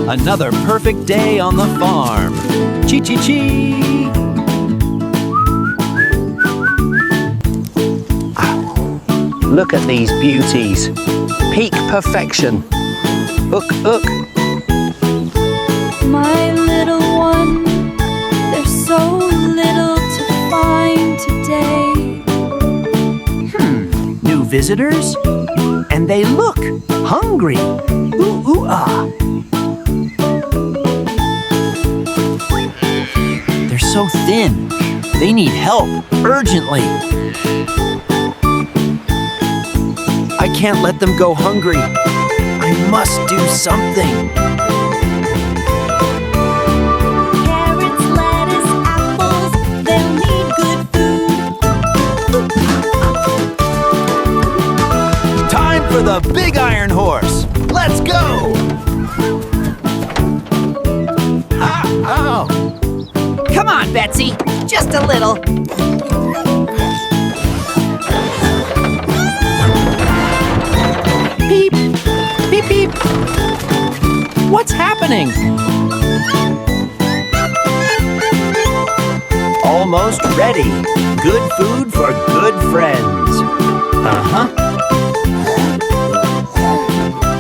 Another perfect day on the farm. Chee-chee-chee! Look at these beauties. Peak perfection. Look. My little one, there's so little to find today. New visitors? And they look hungry. Ooh-ah. They're so thin. They need help urgently. I can't let them go hungry. I must do something. Carrots, lettuce, apples, they'll need good food. Time for the big iron horse. Let's go! Ow! Come on, Betsy. Just a little. Beep! Beep, beep! What's happening? Almost ready. Good food for good friends. Uh-huh.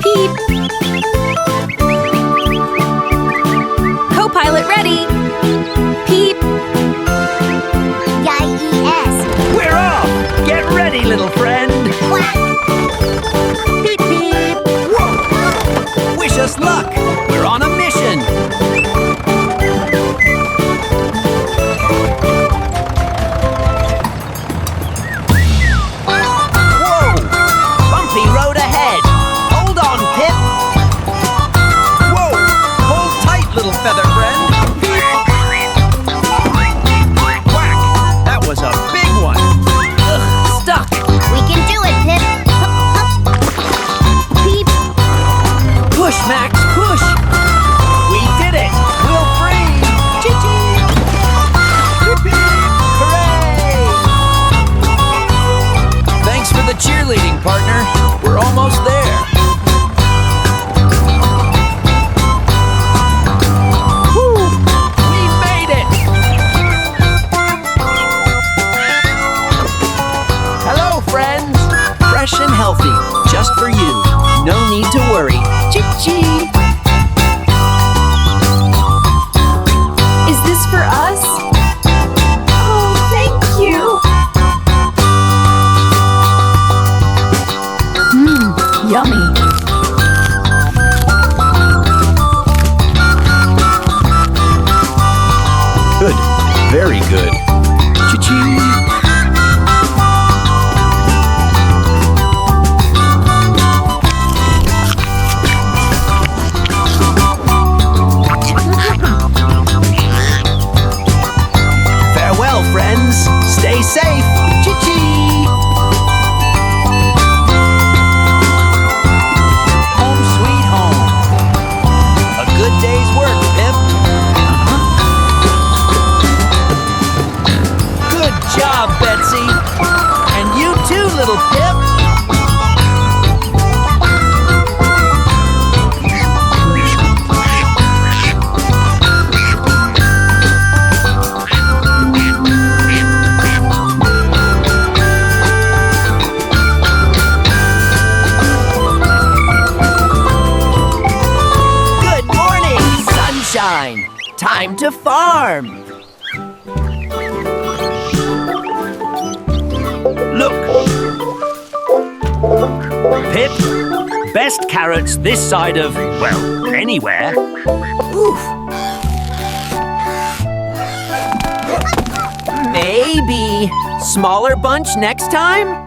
Peep. Co-pilot ready. Peep. Y-E-S. We're off! Get ready, little friend! Quack. Beep, beep! Whoa! Wish us luck! We're on a mission! Whoa! Bumpy road ahead! Hold on, Pip! Whoa! Hold tight, little feather friend! Quack! That was a big one! Ugh, stuck! We can do it, Pip. Peep. Push, Max, push! We did it! We'll free! Chee-chee! Hip-hip! Hooray! Thanks for the cheerleading, partner. We're almost there. Woo! We made it! Hello, friends! Fresh and healthy, just for you. No need to worry. Chee-chee! Is this for us? Oh, thank you. Yummy. Good. Very good. Chee-chee! Farewell, friends. Stay safe. Chee-chee! Home sweet home. A good day's work, Pip. Good job, Betsy. And you too, little Pip. Good morning, sunshine. Time to farm. Look. Pip, best carrots this side of, well, anywhere. Oof. Maybe smaller bunch next time?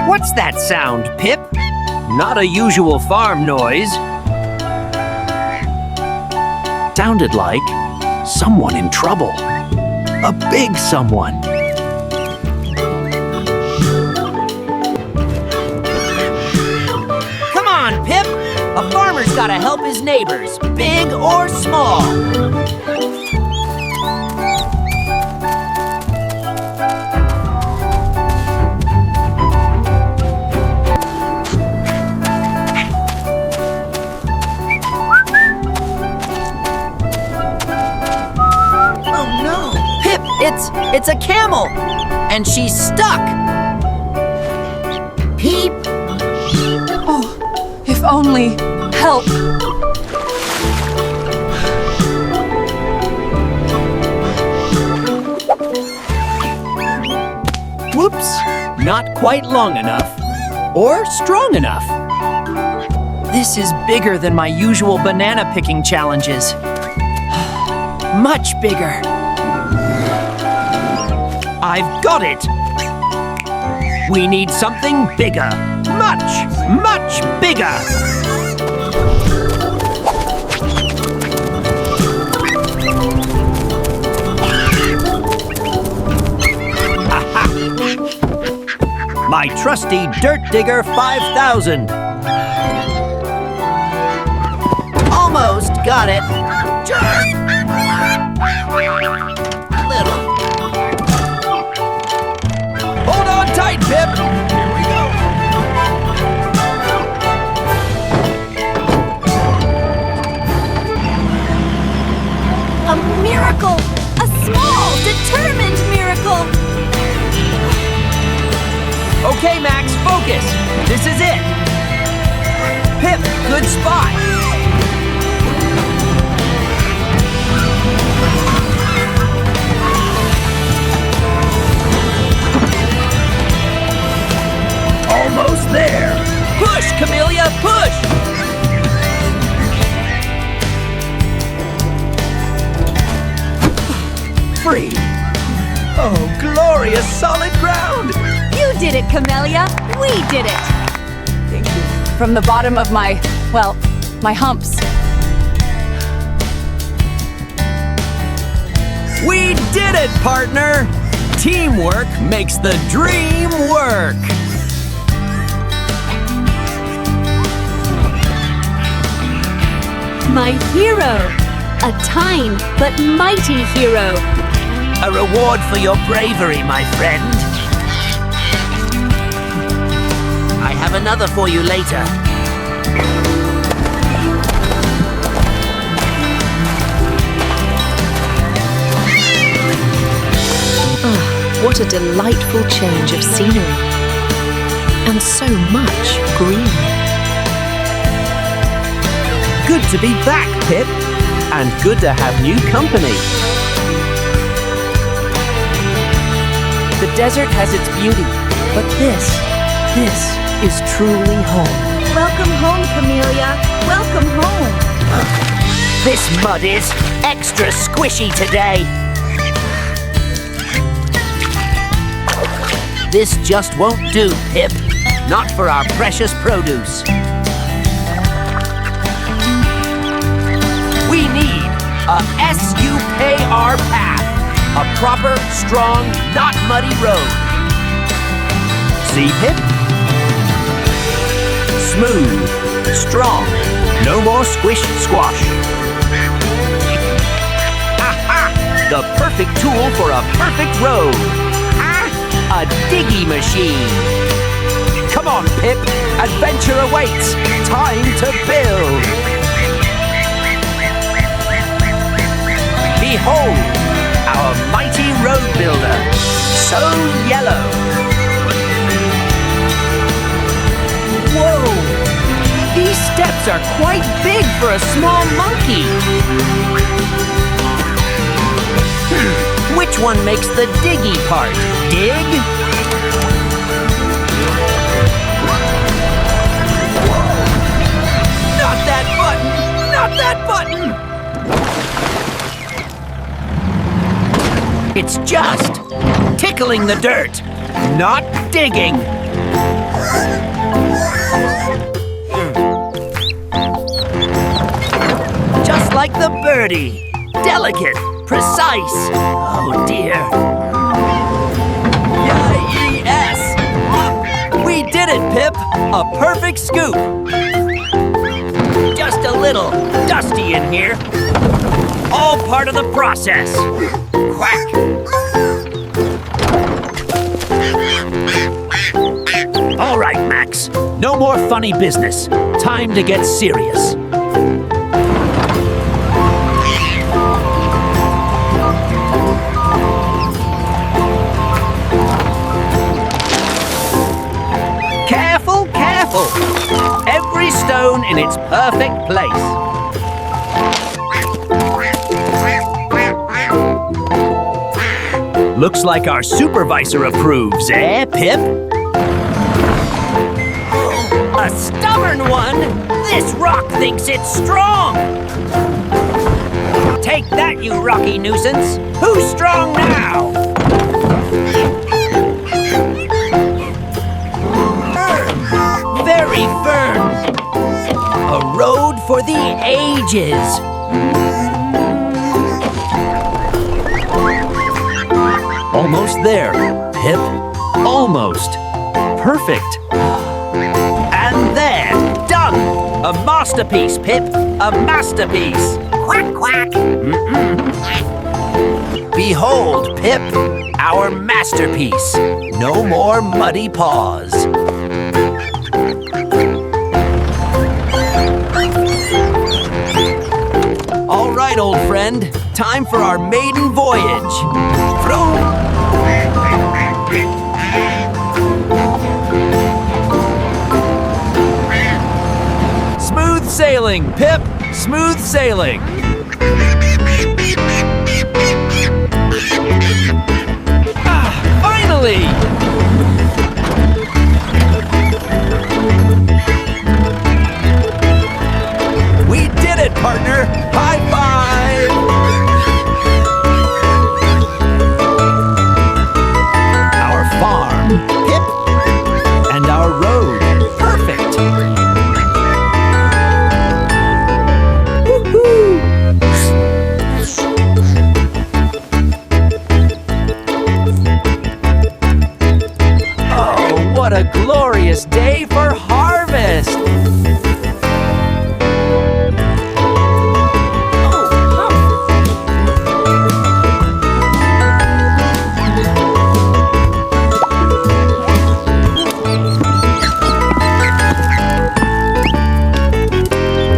What's that sound, Pip? Not a usual farm noise. Sounded like someone in trouble. A big someone. Come on, Pip! A farmer's gotta help his neighbors, big or small. It's a camel! And she's stuck! Peep! Oh, if only. Help. Whoops! Not quite long enough. Or strong enough. This is bigger than my usual banana picking challenges. Much bigger. I've got it! We need something bigger. Much, much bigger! Aha! My trusty Dirt Digger 5000. Almost got it. Just little. Hold on tight, Pip! Here we go! A miracle! A small, determined miracle! Okay, Max, focus! This is it! Pip, good spot! Almost there! Push, Camellia, push! Free! Oh, glorious solid ground! You did it, Camellia! We did it! Thank you. From the bottom of my humps. We did it, partner! Teamwork makes the dream work! My hero! A tiny but mighty hero! A reward for your bravery, my friend. I have another for you later. What a delightful change of scenery. And so much green. Good to be back, Pip. And good to have new company. The desert has its beauty, but this is truly home. Welcome home, Camellia! Welcome home! This mud is extra squishy today. This just won't do, Pip. Not for our precious produce. We need a SUKR path. A proper, strong, not muddy road. See, Pip? Smooth, strong, no more squish squash. Aha! The perfect tool for a perfect road. A diggy machine. Come on, Pip. Adventure awaits. Time to build. Behold, our mighty road builder. So yellow. Whoa! These steps are quite big for a small monkey. Which one makes the diggy part? Dig? Not that button! Not that button! It's just tickling the dirt, not digging. Just like the birdie. Delicate, precise. Oh dear. Yes! We did it, Pip! A perfect scoop. Just a little dusty in here. All part of the process. Quack! All right, Max. No more funny business. Time to get serious. in its perfect place. Looks like our supervisor approves, eh, Pip? A stubborn one? This rock thinks it's strong! Take that, you rocky nuisance! Who's strong now? Very firm! A road for the ages! Almost there, Pip. Almost. Perfect. And there! Done! A masterpiece, Pip! A masterpiece! Quack, quack! Behold, Pip! Our masterpiece! No more muddy paws! All right, old friend. Time for our maiden voyage. Vroom! Smooth sailing, Pip! Smooth sailing! Ah, finally! We did it, partner! High five! Our farm, Pip, and our road, perfect! Oh, what a glorious day for harvest!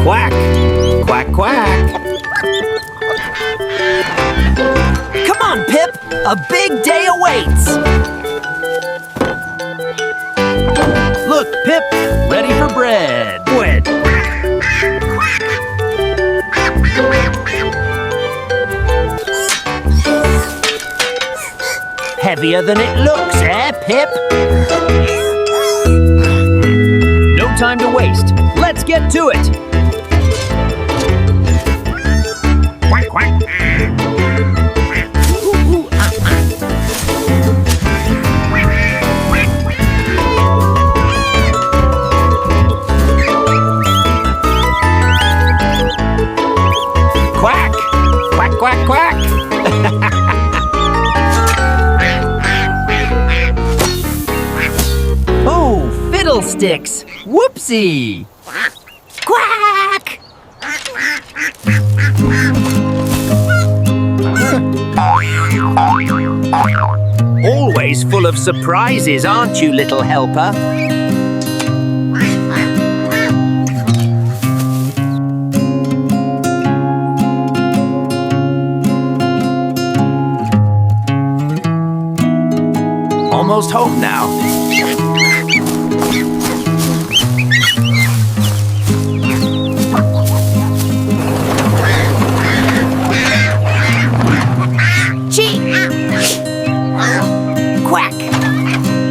Quack! Quack, quack! Come on, Pip! A big day awaits! Look, Pip, ready for bread. Bread. Heavier than it looks, eh, Pip? No time to waste. Let's get to it. Quack, quack. Quack! Quack, quack, quack! Oh, fiddlesticks! Whoopsie! Quack! Always full of surprises, aren't you, little helper? Almost home now. Chee! Quack!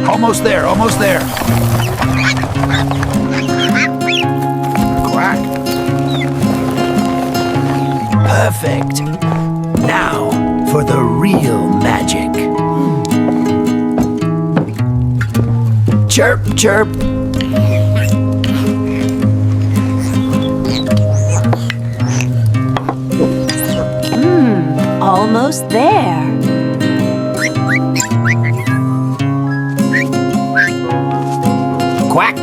Almost there, almost there. Quack. Perfect. Now for the real magic. Chirp, chirp. Almost there. Quack.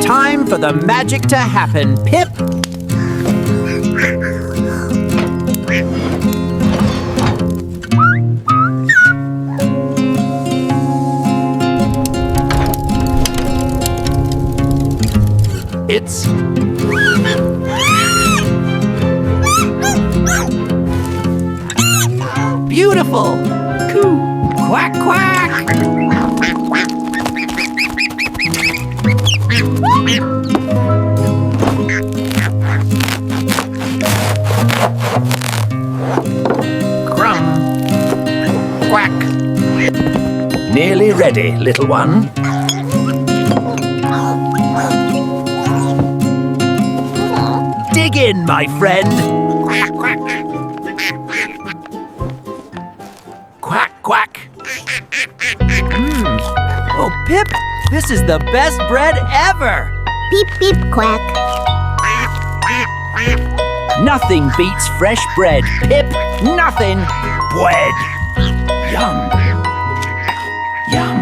Time for the magic to happen, Pip. It's Beautiful! cool, Quack, quack! Crumb. Quack. Nearly ready, little one. Dig in, my friend. Quack, quack. Oh, Pip, this is the best bread ever. Beep, beep, quack. Nothing beats fresh bread, Pip. Nothing. Bread. Yum. Yum.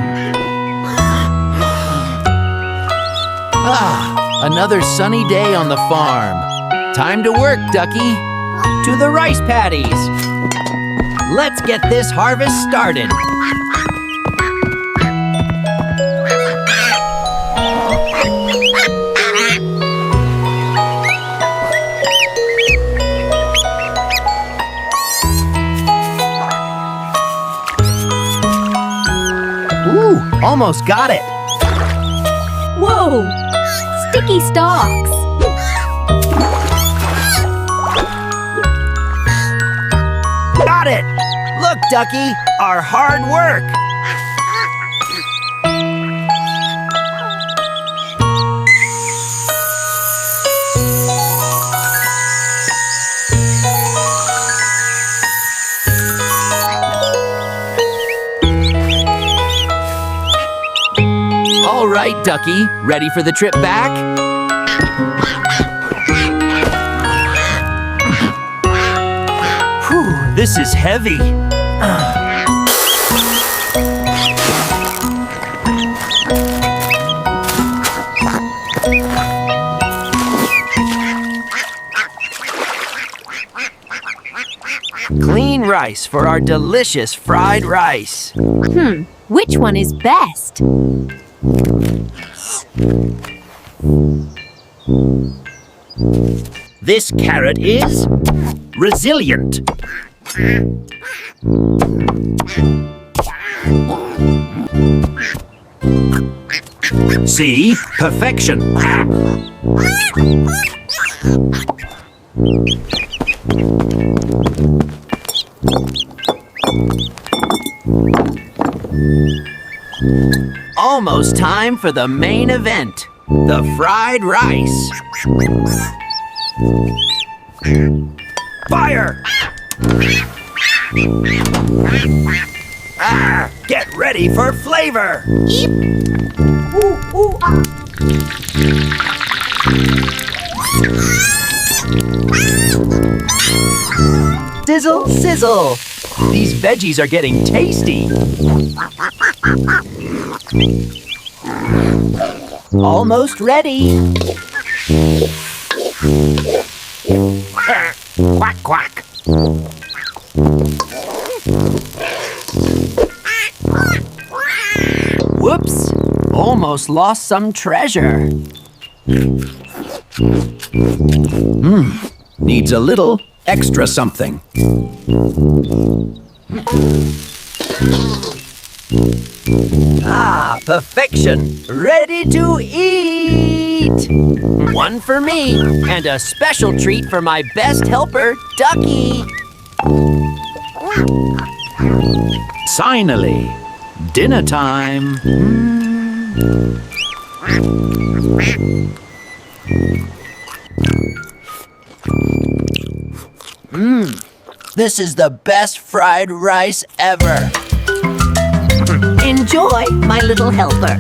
Ah, another sunny day on the farm. Time to work, Ducky. To the rice paddies. Let's get this harvest started. Ooh, almost got it. Whoa! Sticky stalks! Got it! Look, Ducky, our hard work. All right, Ducky, ready for the trip back? Whew, this is heavy. Clean rice for our delicious fried rice. Which one is best? This carrot is resilient. See? Perfection. Almost time for the main event, the fried rice. Fire! Ah, get ready for flavor! Sizzle, sizzle! These veggies are getting tasty. Almost ready. Quack, quack. Whoops! Almost lost some treasure. Needs a little extra something. Ah, perfection! Ready to eat! One for me, and a special treat for my best helper, Ducky! Finally, dinner time! This is the best fried rice ever! Enjoy, my little helper.